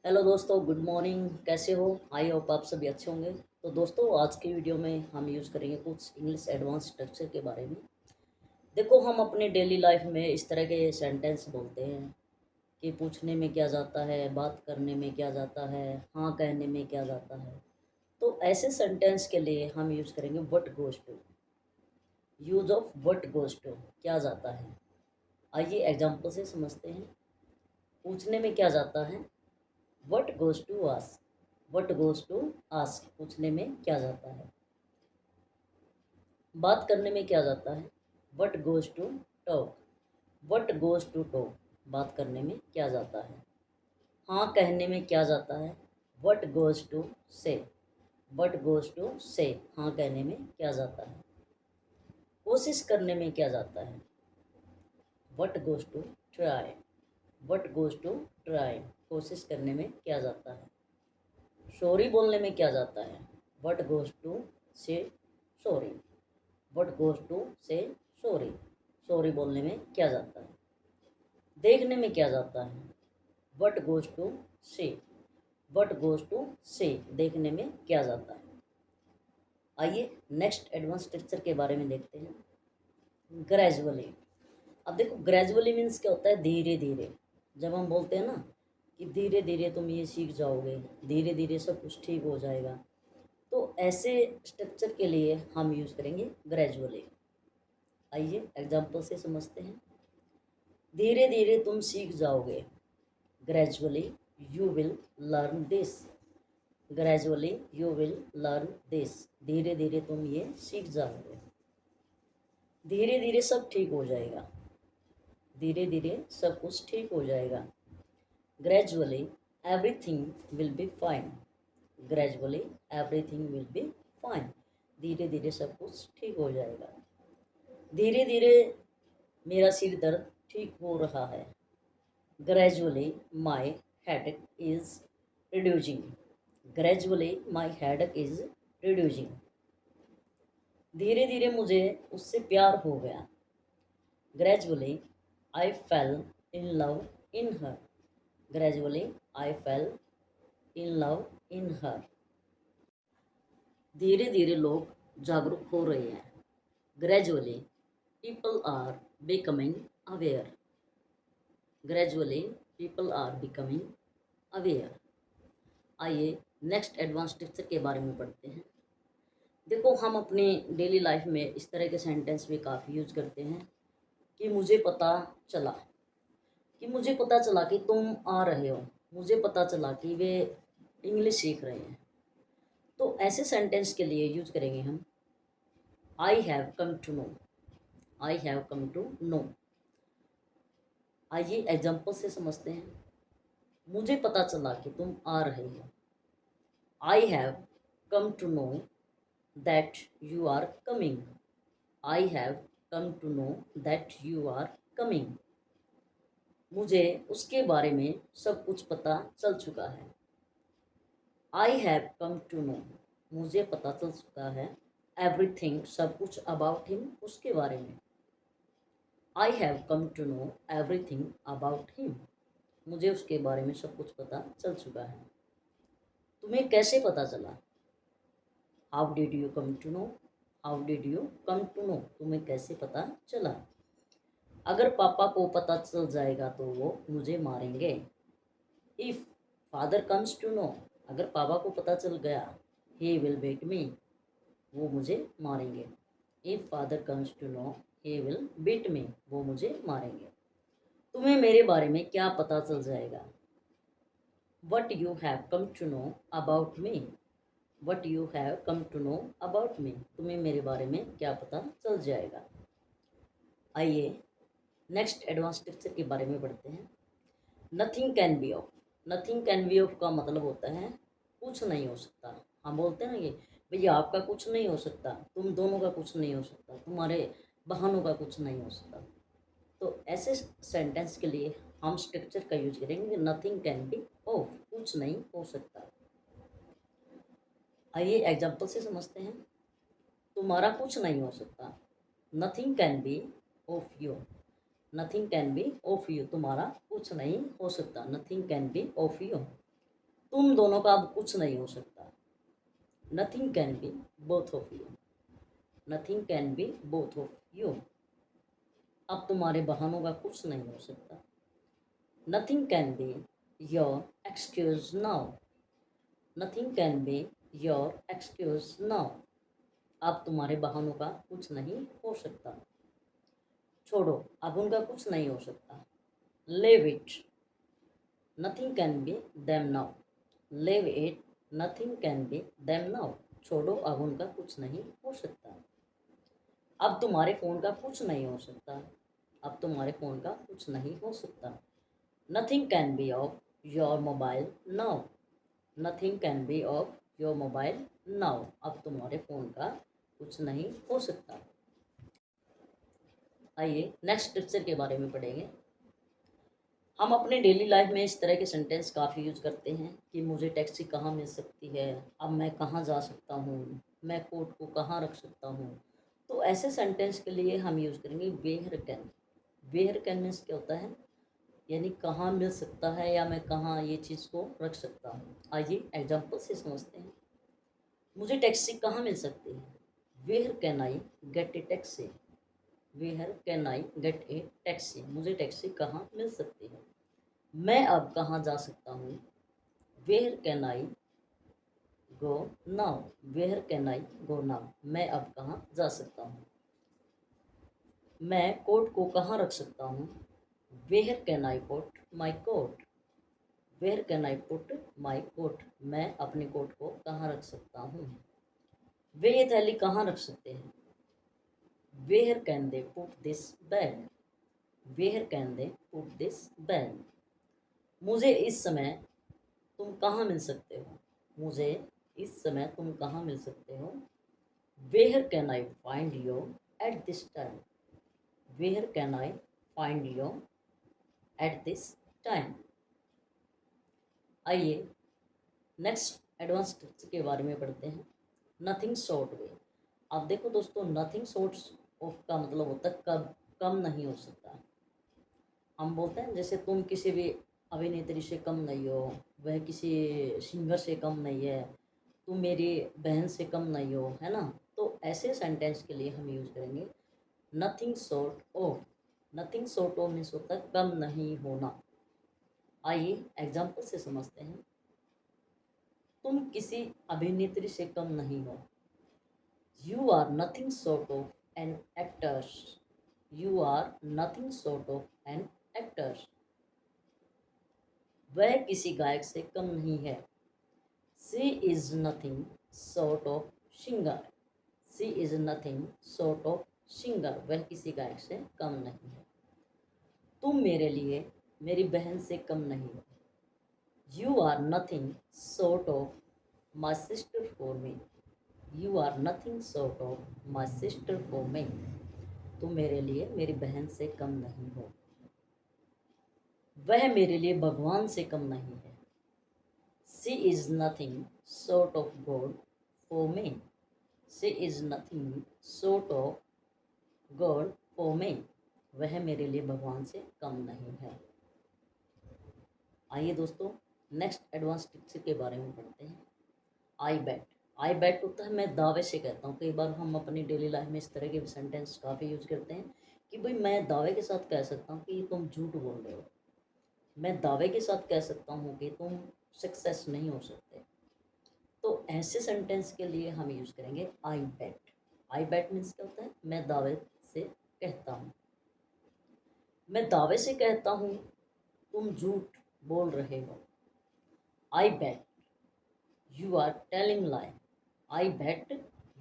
Hello दोस्तों, good morning. कैसे हो? आई होप आप सभी अच्छे होंगे। तो दोस्तों, आज की वीडियो में हम यूज़ करेंगे कुछ इंग्लिश एडवांस स्ट्रक्चर के बारे में। देखो, हम अपने डेली लाइफ में इस तरह के सेंटेंस बोलते हैं कि पूछने में क्या जाता है, बात करने में क्या जाता है, हाँ कहने में क्या जाता है। तो ऐसे सेंटेंस के लिए हम यूज़ करेंगे what goes to. Use of what goes to, क्या जाता है। आइए एग्जाम्पल से समझते हैं। पूछने में क्या जाता है, what goes to ask. What goes to ask पूछने में क्या जाता है। बात करने में क्या जाता है, what goes to talk. What goes to talk बात करने में क्या जाता है। हाँ कहने में क्या जाता है, व्हाट गोज़ टू से। व्हाट गोज़ टू से हाँ कहने में क्या जाता है। कोशिश करने में क्या जाता है, what goes to try. What goes to try कोशिश करने में क्या जाता है। सॉरी बोलने में क्या जाता है, व्हाट गोज़ टू से सॉरी। व्हाट गोज़ टू से सॉरी। सॉरी बोलने में क्या जाता है। देखने में क्या जाता है, what goes to see. What goes to see देखने में क्या जाता है। आइए नेक्स्ट एडवांस स्ट्रक्चर के बारे में देखते हैं, ग्रेजुअली। अब देखो, ग्रेजुअली मीन्स क्या होता है, धीरे धीरे। जब हम बोलते हैं ना कि धीरे धीरे तुम ये सीख जाओगे, धीरे धीरे सब कुछ ठीक हो जाएगा, तो ऐसे स्ट्रक्चर के लिए हम यूज़ करेंगे ग्रेजुअली। आइए एग्जाम्पल से समझते हैं। धीरे धीरे तुम सीख जाओगे, gradually you will learn this. Gradually you will learn this धीरे धीरे तुम ये सीख जाओगे। धीरे धीरे सब ठीक हो जाएगा। धीरे धीरे सब कुछ ठीक हो जाएगा। Gradually everything will be fine. Gradually everything will be fine धीरे धीरे सब कुछ ठीक हो जाएगा। धीरे धीरे मेरा सिर दर्द ठीक हो रहा है। Gradually my headache is reducing. Gradually my headache is reducing धीरे धीरे मुझे उससे प्यार हो गया। Gradually I fell in love in her. Gradually I fell in love in her धीरे धीरे लोग जागरूक हो रहे हैं। Gradually people are becoming aware. Gradually people are becoming aware. आइए नेक्स्ट एडवांस टिप्स के बारे में पढ़ते हैं। देखो, हम अपनी डेली लाइफ में इस तरह के सेंटेंस भी काफ़ी यूज करते हैं कि मुझे पता चला कि तुम आ रहे हो। मुझे पता चला कि वे इंग्लिश सीख रहे हैं। तो ऐसे सेंटेंस के लिए यूज करेंगे हम I have come to know. I have come to know. आइए एग्जाम्पल से समझते हैं। मुझे पता चला कि तुम आ रहे हो। I have come to know that you are coming. I have come to know that you are coming मुझे उसके बारे में सब कुछ पता चल चुका है। I have come to know मुझे पता चल चुका है एवरीथिंग सब कुछ अबाउट हिम उसके बारे में। I have come to know everything about him मुझे उसके बारे में सब कुछ पता चल चुका है। तुम्हें कैसे पता चला, how did you come to know. How did you come to know तुम्हें कैसे पता चला। अगर पापा को पता चल जाएगा तो वो मुझे मारेंगे। If father comes to know अगर पापा को पता चल गया, ही विल बीट मी वो मुझे मारेंगे। If father comes to know he will beat me वो मुझे मारेंगे। तुम्हें मेरे बारे में क्या पता चल जाएगा, what you have come to know about me. What you have come to know about me तुम्हें मेरे बारे में क्या पता चल जाएगा। आइए नेक्स्ट एडवांस टिप्स के बारे में पढ़ते हैं। Nothing can be of. Nothing can be of का मतलब होता है कुछ नहीं हो सकता। हम बोलते हैं ना, ये भैया आपका कुछ नहीं हो सकता, तुम दोनों का कुछ नहीं हो सकता, तुम्हारे बहनों का कुछ नहीं हो सकता। तो ऐसे सेंटेंस के लिए हम स्ट्रक्चर का यूज करेंगे नथिंग कैन बी ऑफ, कुछ नहीं हो सकता। आइए एग्जाम्पल से समझते हैं। तुम्हारा कुछ नहीं हो सकता, nothing can be of you. Nothing can be of you तुम्हारा कुछ नहीं हो सकता, nothing can be of you. तुम दोनों का अब कुछ नहीं हो सकता। Nothing can be both of you. Nothing can be both of you. अब तुम्हारे बहानों का कुछ नहीं हो सकता। Nothing can be your excuse now. Nothing can be your excuse now. अब तुम्हारे बहानों का कुछ नहीं हो सकता। छोड़ो, अब उनका कुछ नहीं हो सकता। Live it, nothing can be them now. Live it, nothing can be them now. छोड़ो, अब उनका कुछ नहीं हो सकता। अब तुम्हारे फ़ोन का कुछ नहीं हो सकता। अब तुम्हारे फ़ोन का कुछ नहीं हो सकता। Nothing can be of your mobile now. Nothing can be of your mobile now. अब तुम्हारे फ़ोन का कुछ नहीं हो सकता। आइए नेक्स्ट पिक्चर के बारे में पढ़ेंगे। हम अपने डेली लाइफ में इस तरह के सेंटेंस काफ़ी यूज करते हैं कि मुझे टैक्सी कहाँ मिल सकती है, अब मैं कहाँ जा सकता हूँ, मैं कोट को कहाँ रख सकता हूँ। तो ऐसे सेंटेंस के लिए हम यूज़ करेंगे where can. Where can means क्या होता है, यानी कहाँ मिल सकता है या मैं कहाँ ये चीज़ को रख सकता हूँ। आइए एग्जाम्पल से समझते हैं। मुझे टैक्सी कहाँ मिल सकती है। Where can I get a taxi. Where can I get a taxi. मुझे टैक्सी कहाँ मिल सकती है। मैं अब कहाँ जा सकता हूँ। Where can I go now. Where can I go now. मैं अब कहाँ जा सकता हूँ। मैं कोट को कहाँ रख सकता हूँ। Where can I put my coat. Where can I put my coat. मैं अपने कोट को कहाँ रख सकता हूँ। वे ये थैली कहाँ रख सकते हैं। Where can they put this bag. Where can they put this bag. मुझे इस समय तुम कहाँ मिल सकते हो। मुझे इस समय तुम कहाँ मिल सकते हो। Where can I find you at this time. Where can I find you at this time. आइए नेक्स्ट एडवांस टिप्स के बारे में पढ़ते हैं। Nothing short way. अब देखो दोस्तों, नथिंग शॉर्ट ऑफ का मतलब होता है कब कम नहीं हो सकता। हम बोलते हैं जैसे तुम किसी भी अभिनेत्री से कम नहीं हो, वह किसी सिंगर से कम नहीं है, तुम मेरी बहन से कम नहीं हो, है ना। तो ऐसे सेंटेंस के लिए हम यूज करेंगे nothing short of. Nothing short of means होता है कम नहीं होना। आइए एग्जाम्पल से समझते हैं। तुम किसी अभिनेत्री से कम नहीं हो। You are nothing short of an actors. You are nothing short of an actors. वह किसी गायक से कम नहीं है। She is nothing short of singer. She is nothing short of singer. वह किसी गायक से कम नहीं है। तुम मेरे लिए मेरी बहन से कम नहीं हो। You are nothing short of my sister for me. You are nothing short of my sister for me. तुम मेरे लिए मेरी बहन से कम नहीं हो। वह मेरे लिए भगवान से कम नहीं है। She is nothing short of God for me. She is nothing short of God for me. वह मेरे लिए भगवान से कम नहीं है। आइए दोस्तों नेक्स्ट एडवांस टिप्स के बारे में पढ़ते हैं। आई बैट। आई बैट होता है मैं दावे से कहता हूँ। कई बार हम अपनी डेली लाइफ में इस तरह के सेंटेंस काफ़ी यूज करते हैं कि भाई मैं दावे के साथ कह सकता हूँ कि तुम झूठ बोल रहे हो। मैं दावे के साथ कह सकता हूँ कि तुम सक्सेस नहीं हो सकते। तो ऐसे सेंटेंस के लिए हम यूज करेंगे आई बैट। आई बैट मीन्स क्या होता है, मैं दावे से कहता हूँ। मैं दावे से कहता हूँ तुम झूठ बोल रहे हो। I bet you are telling lie. I bet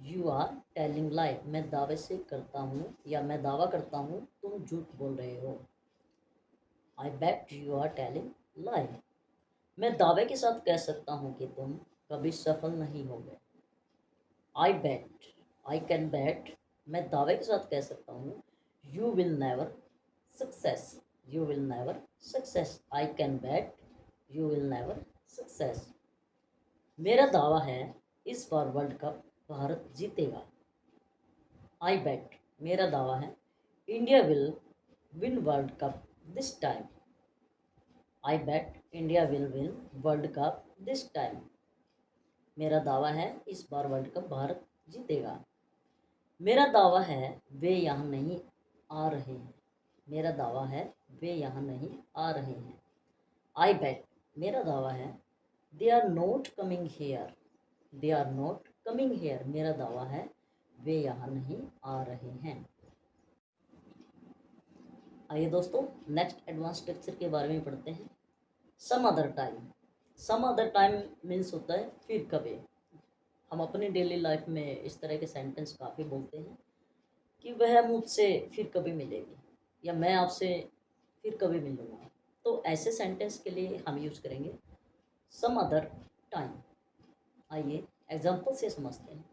you are telling lie. मैं दावे से करता हूँ या मैं दावा करता हूँ तुम झूठ बोल रहे हो। I bet you are telling lie. मैं दावे के साथ कह सकता हूँ कि तुम कभी सफल नहीं होगे। आई बैट, आई कैन बैट, मैं दावे के साथ कह सकता हूँ you will never success. You will never success. I can bat you will never success. मेरा दावा है इस बार वर्ल्ड कप भारत जीतेगा। आई बैट, मेरा दावा है India will win world cup this time. I bat India will win world cup this time. मेरा दावा है इस बार वर्ल्ड कप भारत जीतेगा। मेरा दावा है वे यहाँ नहीं आ रहे हैं। मेरा दावा है वे यहाँ नहीं आ रहे हैं। आई बेट, मेरा दावा है they are not coming here. They are not coming here, मेरा दावा है वे यहाँ नहीं आ रहे हैं। आइए दोस्तों, नेक्स्ट एडवांस स्ट्रक्चर के बारे में पढ़ते हैं। Some other time. Some other time means होता है फिर कभी। हम अपनी डेली लाइफ में इस तरह के सेंटेंस काफ़ी बोलते हैं कि वह मुझसे फिर कभी मिलेगी या मैं आपसे फिर कभी मिलूँगा। तो ऐसे सेंटेंस के लिए हम यूज़ करेंगे सम अदर टाइम। आइए एग्जाम्पल से समझते हैं।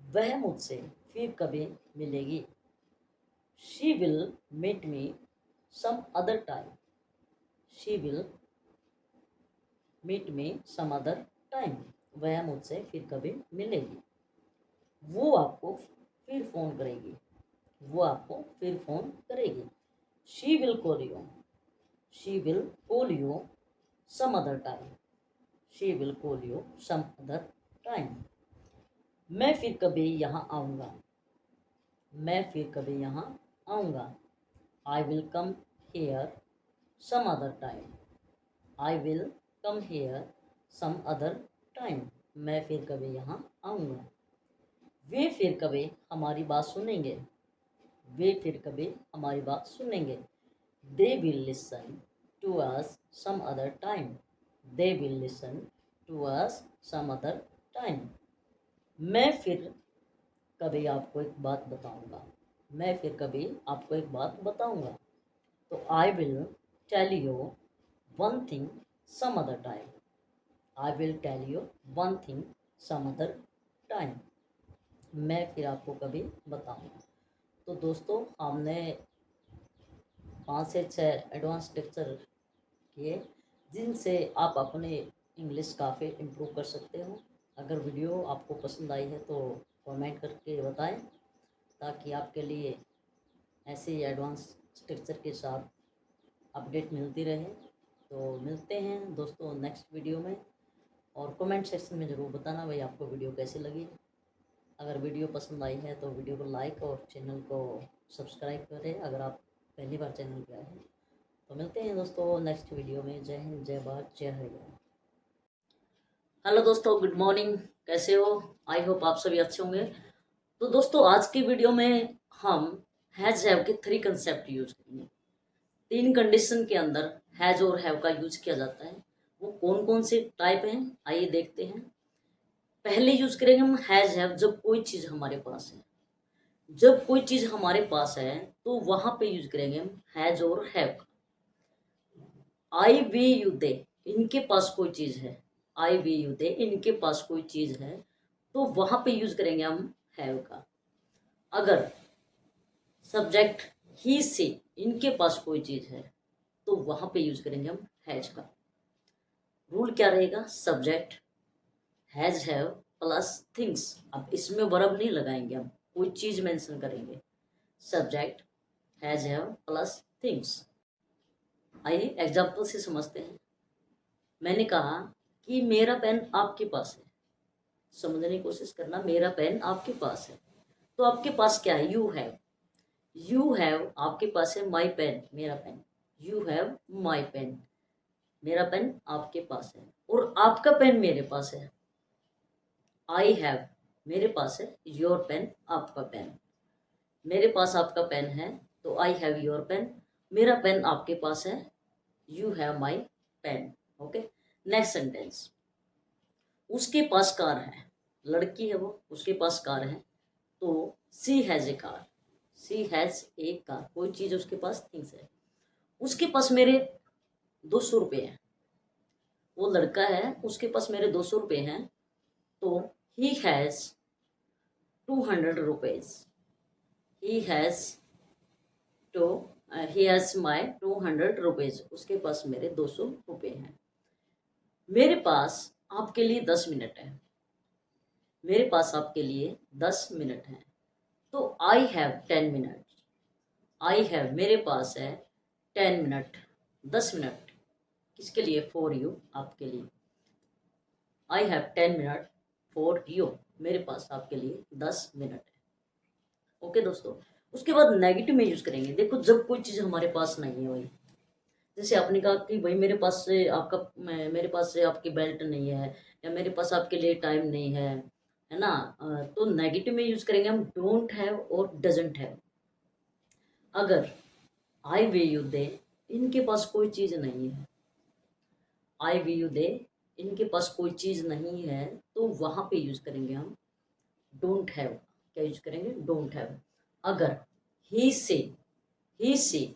वह मुझसे फिर कभी मिलेगी। She will meet me some other time. She will meet me some other time. वह मुझसे फिर कभी मिलेगी। वो आपको फिर फ़ोन करेगी। वो आपको फिर फ़ोन करेगी। She will call you. She will call you some other time. She will call you some other time. मैं फिर कभी यहाँ आऊँगा। मैं फिर कभी यहाँ आऊँगा। I will come here some other time. I will come here some other time. मैं फिर कभी यहाँ आऊँगा। वे फिर कभी हमारी बात सुनेंगे। वे फिर कभी हमारी बात सुनेंगे। They will listen to us some other time. They will listen to us some other time. मैं फिर कभी आपको एक बात बताऊंगा। मैं फिर कभी आपको एक बात बताऊंगा। तो I will tell you one thing some other time. I will tell you one thing some other time. मैं फिर आपको कभी बताऊंगा। तो दोस्तों, हमने 5 से 6 एडवांस लेक्चर किए जिनसे आप अपने इंग्लिश काफ़ी इम्प्रूव कर सकते हो। अगर वीडियो आपको पसंद आई है तो कमेंट करके बताएं ताकि आपके लिए ऐसे एडवांस स्ट्रक्चर के साथ अपडेट मिलती रहे। तो मिलते हैं दोस्तों नेक्स्ट वीडियो में, और कमेंट सेक्शन में ज़रूर बताना भाई आपको वीडियो कैसी लगी। अगर वीडियो पसंद आई है तो वीडियो को लाइक और चैनल को सब्सक्राइब करें अगर आप पहली बार चैनल पे आए हैं। तो मिलते हैं दोस्तों नेक्स्ट वीडियो में। जय हिंद, जय भारत, जय हरियाणा। हेलो दोस्तों, गुड मॉर्निंग। कैसे हो? आई होप आप सभी अच्छे होंगे। तो दोस्तों, आज की वीडियो में हम हैज हैव के 3 कंसेप्ट यूज करेंगे। 3 कंडीशन के अंदर हैज और हैव का यूज किया जाता है। वो कौन कौन से टाइप हैं आइए देखते हैं। पहले यूज करेंगे हम हैज हैव जब कोई चीज़ हमारे पास है। जब कोई चीज़ हमारे पास है तो वहां पे यूज करेंगे हम हैज और have. I we you they, इनके पास कोई चीज़ है। आई वी यू दे, इनके पास कोई चीज़ है तो वहां पे यूज करेंगे हम हैव का। अगर सब्जेक्ट ही से, इनके पास कोई चीज़ है तो वहां पे यूज करेंगे हम हैज का। रूल क्या रहेगा? Subject has have plus things. अब इसमें वर्ब नहीं लगाएंगे, हम कोई चीज़ मेंशन करेंगे। Subject has have plus things. आइए एग्जाम्पल से समझते हैं। मैंने कहा कि मेरा पेन आपके पास है। समझने की कोशिश करना, मेरा पेन आपके पास है। तो आपके पास क्या है? You have. यू हैव, आपके पास है माई पेन, मेरा पेन। यू हैव माई पेन, मेरा पेन आपके पास है। और आपका पेन मेरे पास है। आई हैव, मेरे पास है। योर पेन, आपका पेन। मेरे पास आपका पेन है तो आई हैव योर पेन। मेरा पेन आपके पास है। You have my pen. Okay, next sentence. उसके पास कार है। लड़की है वो, उसके पास कार है तो she has a car. She has a car, कोई चीज़ उसके पास, थिंग्स है। उसके पास मेरे 200 रुपये हैं। वो लड़का है, उसके पास मेरे 200 रुपये हैं तो he has 200 rupees. He has two he has my 200 rupees. उसके पास मेरे 200 रुपये हैं। मेरे पास आपके लिए 10 मिनट है। मेरे पास आपके लिए 10 मिनट है तो I have 10 minute. I have, मेरे पास है 10 मिनट, 10 मिनट किसके लिए? फॉर यू, आपके लिए। I have 10 minute for you, मेरे पास आपके लिए 10 मिनट है। ओके दोस्तों, उसके बाद नेगेटिव में यूज करेंगे। देखो जब कोई चीज़ हमारे पास नहीं है भाई, जैसे आपने कहा कि भाई मेरे पास से आपकी बेल्ट नहीं है, या मेरे पास आपके लिए टाइम नहीं है ना। तो नेगेटिव में यूज करेंगे हम डोंट हैव और डजंट हैव। अगर आई वे यू दे, इनके पास कोई चीज़ नहीं है, आई वे यू दे, इनके पास कोई चीज़ नहीं है, तो वहाँ पे यूज करेंगे हम डोंट हैव। क्या यूज करेंगे? Don't have. अगर ही से,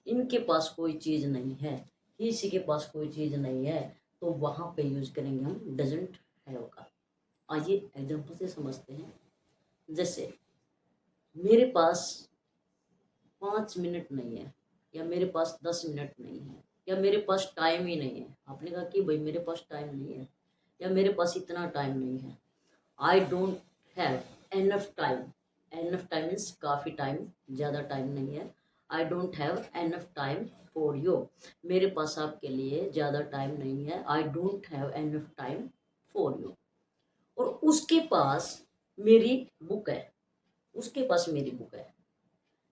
इनके पास कोई चीज़ नहीं है, ही सी के पास कोई चीज़ नहीं है, तो वहाँ पे यूज करेंगे हम डजंट हैव का। आइए एग्जाम्पल से समझते हैं। जैसे मेरे पास 5 मिनट नहीं है, या मेरे पास 10 मिनट नहीं है, या मेरे पास टाइम ही नहीं है। आपने कहा कि भाई मेरे पास टाइम नहीं है, या मेरे पास इतना टाइम नहीं है। आई don't have enough time. Enough time means काफ़ी टाइम, ज़्यादा टाइम नहीं है। आई don't have enough time for you, मेरे पास आपके लिए ज़्यादा टाइम नहीं है। आई don't have enough time for you. और उसके पास मेरी बुक है, उसके पास मेरी बुक है,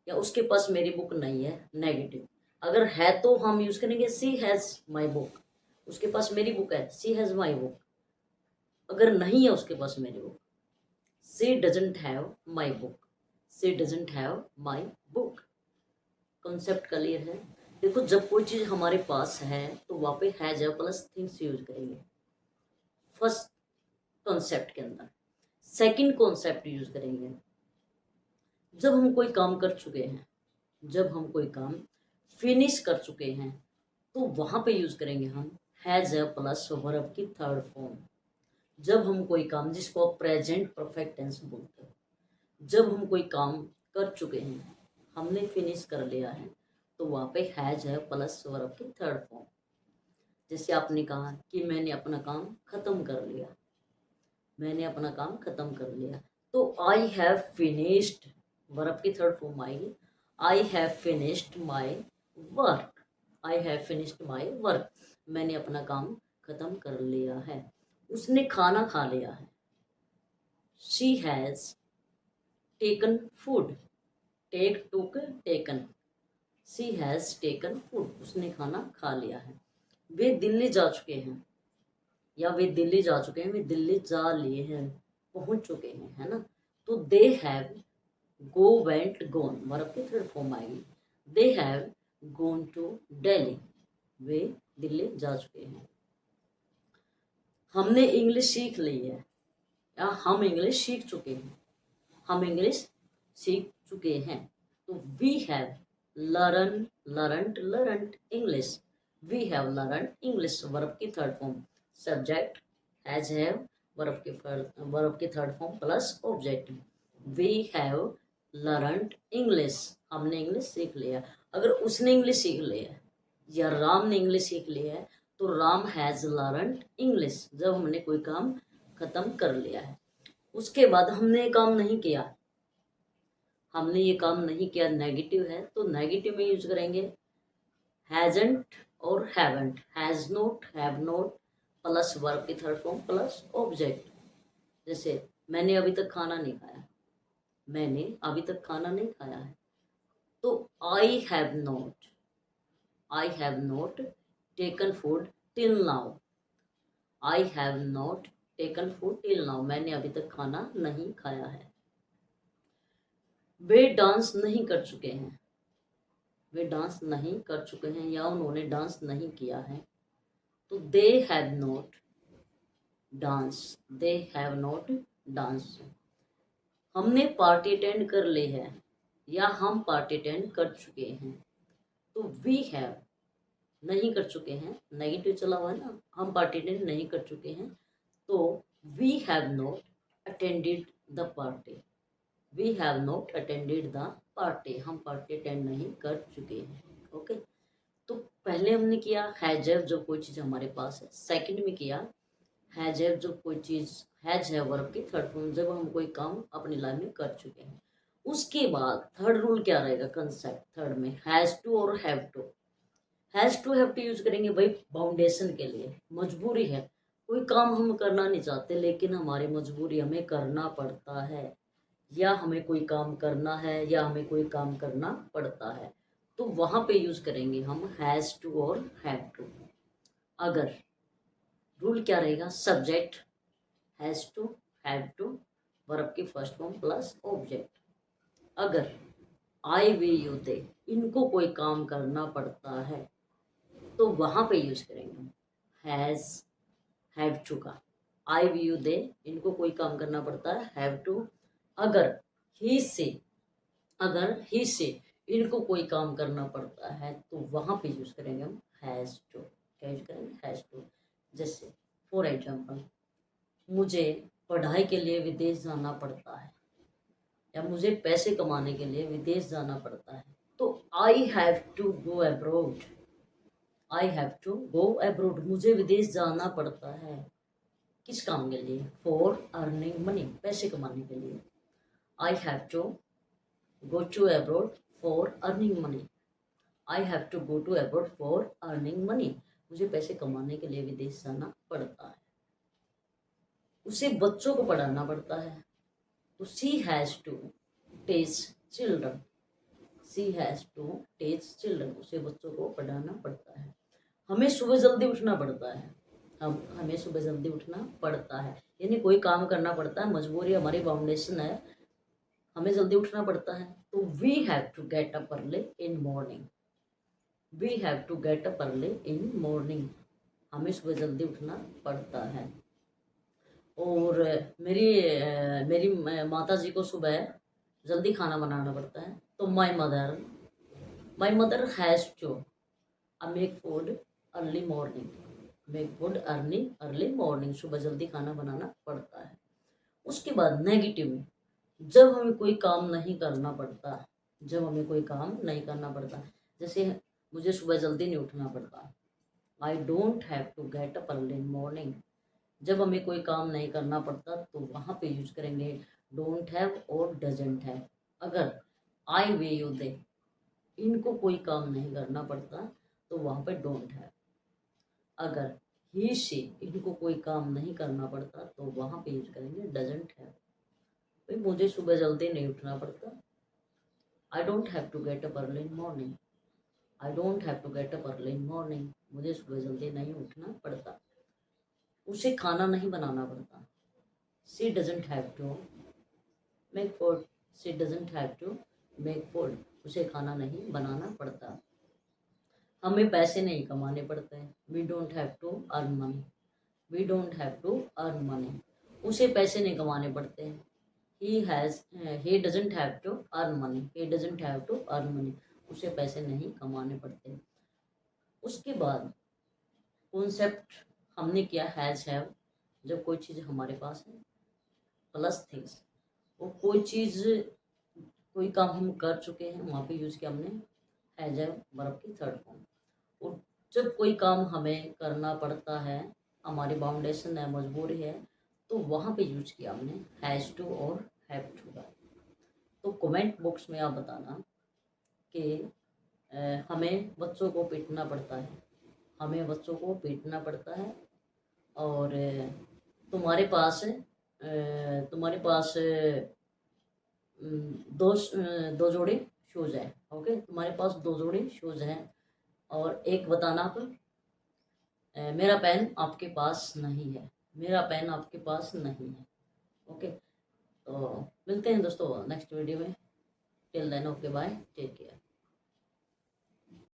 या उसके पास मेरी बुक नहीं है। नेगेटिव। अगर है तो हम यूज करेंगे सी हैज़ माई बुक, उसके पास मेरी बुक है, सी हैज़ माई बुक। अगर नहीं है उसके पास मेरी book, she doesn't have my book, she doesn't have my book. Concept clear है? देखो जब कोई चीज़ हमारे पास है तो वहाँ पे हैज है प्लस थिंग्स यूज करेंगे फर्स्ट कॉन्सेप्ट के अंदर। सेकंड कॉन्सेप्ट यूज करेंगे जब हम कोई काम कर चुके हैं, जब हम कोई काम फिनिश कर चुके हैं, तो वहाँ पे यूज करेंगे हम हैज है प्लस वर्ब की थर्ड फॉर्म। जब हम कोई काम, जिसको आप प्रेजेंट परफेक्ट टेंस बोलते हो, जब हम कोई काम कर चुके हैं, हमने फिनिश कर लिया है, तो वहाँ पे हैज है प्लस वर्ब की थर्ड फॉर्म। जैसे आपने कहा कि मैंने अपना काम खत्म कर लिया, मैंने अपना काम खत्म कर लिया, तो आई हैव फिनिश्ड, वर्ब की थर्ड फॉर्म आएगी I have finished my work. I have finished my work, मैंने अपना काम खत्म कर लिया है। उसने खाना खा लिया है, she has taken food, take took taken, she has taken food, उसने खाना खा लिया है। वे दिल्ली जा चुके हैं, या वे दिल्ली जा चुके हैं, वे दिल्ली जा लिए हैं, पहुंच चुके हैं, है ना। तो they have go went gone, verb की थर्ड फॉर्म आएगी they have gone to Delhi, वे दिल्ली जा चुके हैं। हमने इंग्लिश सीख ली है, या हम इंग्लिश सीख चुके हैं, हम इंग्लिश सीख चुके हैं। तो we have learned English, we have learned English, verb की third form. Subject has have, verb की third form plus object. We have learned English, हमने इंग्लिश सीख लिया। अगर उसने इंग्लिश सीख लिया या राम ने इंग्लिश सीख लिया है, तो राम हैज लर्नड इंग्लिश, जब हमने कोई काम खत्म कर लिया है। उसके बाद हमने ये काम नहीं किया, हमने ये काम नहीं किया, नेगेटिव है, तो नेगेटिव में यूज करेंगे हैजंट और haven't. Has not, have not plus verb की थर्ड फॉर्म प्लस ऑब्जेक्ट। जैसे मैंने अभी तक खाना नहीं खाया, मैंने अभी तक खाना नहीं खाया है, तो I have not taken food till now, I have not taken food till now, मैंने अभी तक खाना नहीं खाया है। वे डांस नहीं कर चुके हैं, वे डांस नहीं कर चुके हैं, या उन्होंने डांस नहीं किया है, तो they have not dance, they have not dance. हमने पार्टी अटेंड कर ली है, या हम पार्टी अटेंड कर चुके हैं, तो वी हैव नहीं कर चुके हैं, नेगेटिव चला हुआ है ना, हम पार्टी अटेंड नहीं कर चुके हैं, तो we have not attended the party, we have not attended the party, हम पार्टी अटेंड नहीं कर चुके हैं। ओके, तो पहले हमने किया हैजर, जो कोई चीज़ हमारे पास है। सेकंड में किया हैजर, जो कोई चीज़, हैज है वर्ब की थर्ड फॉर्म, जब हम कोई काम अपनी लाइफ में कर चुके हैं। उसके बाद थर्ड रूल क्या रहेगा, कंसेप्ट थर्ड में हैज टू और have to. Has to have to use करेंगे भाई बाउंडेशन के लिए, मजबूरी है, कोई काम हम करना नहीं चाहते लेकिन हमारी मजबूरी, हमें करना पड़ता है, या हमें कोई काम करना है या हमें कोई काम करना पड़ता है, तो वहां पे यूज करेंगे हम हैज टू और हैव टू। अगर रूल क्या रहेगा, subject has to have to, verb की फर्स्ट फॉर्म प्लस ऑब्जेक्ट। अगर आई वी यू दे, इनको कोई काम करना पड़ता है, तो वहां पे यूज करेंगे हैज हैव टू का। आई वी यू दे, इनको कोई काम करना पड़ता है, हैव टू। अगर ही से, अगर ही से इनको कोई काम करना पड़ता है, तो वहां पे यूज करेंगे हम हैज टू। क्या यूज करेंगे, हैज टू। जैसे फॉर एग्जाम्पल, मुझे पढ़ाई के लिए विदेश जाना पड़ता है, या मुझे पैसे कमाने के लिए विदेश जाना पड़ता है, तो I have to go abroad. I have to go abroad, मुझे विदेश जाना पड़ता है, किस काम के लिए, फॉर अर्निंग मनी, पैसे कमाने के लिए। I have to go to abroad for earning money. I have to go to abroad for earning money. मुझे पैसे कमाने के लिए विदेश जाना पड़ता है। उसे बच्चों को पढ़ाना पड़ता है, तो she has to teach children. She has to teach children. उसे बच्चों को पढ़ाना पड़ता है। हमें सुबह जल्दी उठना पड़ता है, हमें सुबह जल्दी उठना पड़ता है, यानी कोई काम करना पड़ता है, मजबूरी हमारी, बाउंडेशन है, हमें जल्दी उठना पड़ता है, तो we have to get up early in morning. We have to get up early in morning, हमें सुबह जल्दी उठना पड़ता है। और मेरी माता जी को सुबह जल्दी खाना बनाना पड़ता है, तो my mother has to make food early morning. Make food early morning, सुबह जल्दी खाना बनाना पड़ता है। उसके बाद नेगेटिव में, जब हमें कोई काम नहीं करना पड़ता, जब हमें कोई काम नहीं करना पड़ता, जैसे मुझे सुबह जल्दी नहीं उठना पड़ता, I don't have to get up early in morning. जब हमें कोई काम नहीं करना पड़ता, तो वहाँ पे यूज करेंगे डोंट हैव और डजंट हैव। अगर आई वे यू दे, इनको कोई काम नहीं करना पड़ता, तो वहाँ पे डोंट हैव। अगर ही शी, इनको कोई काम नहीं करना पड़ता, तो वहाँ पे यूज करेंगे डजंट हैव। भाई मुझे सुबह जल्दी नहीं उठना पड़ता, I don't have to get up early in morning. I don't have to get up early in morning, मुझे सुबह जल्दी नहीं उठना पड़ता। उसे खाना नहीं बनाना पड़ता, she doesn't have to make food. She doesn't have to make food, उसे खाना नहीं बनाना पड़ता। हमें पैसे नहीं कमाने पड़ते, we don't have to earn money. We don't have to earn money, उसे पैसे नहीं कमाने पड़ते। he doesn't have to earn money. He doesn't have to earn money, उसे पैसे नहीं कमाने पड़ते। उसके बाद कॉन्सेप्ट हमने किया हैज हैव, जब कोई चीज़ हमारे पास है, प्लस थिंग्स, वो कोई चीज़, कोई काम हम कर चुके हैं, वहाँ पे यूज़ किया हमने हैज हैव, वर्ब की थर्ड फॉर्म। और जब कोई काम हमें करना पड़ता है, हमारी बाउंडेशन है, मजबूरी है, तो वहाँ पे यूज किया हमने हैज़ टू और हैव टू का। तो कमेंट बॉक्स में आप बताना कि हमें बच्चों को पीटना पड़ता है, हमें बच्चों को पीटना पड़ता है, और तुम्हारे पास दो जोड़ी शूज़ है, ओके, तुम्हारे पास दो जोड़ी शूज़ हैं, और एक बताना आप, मेरा पेन आपके पास नहीं है, मेरा पेन आपके पास नहीं है, ओके। तो मिलते हैं दोस्तों नेक्स्ट वीडियो में, till then okay bye, take care.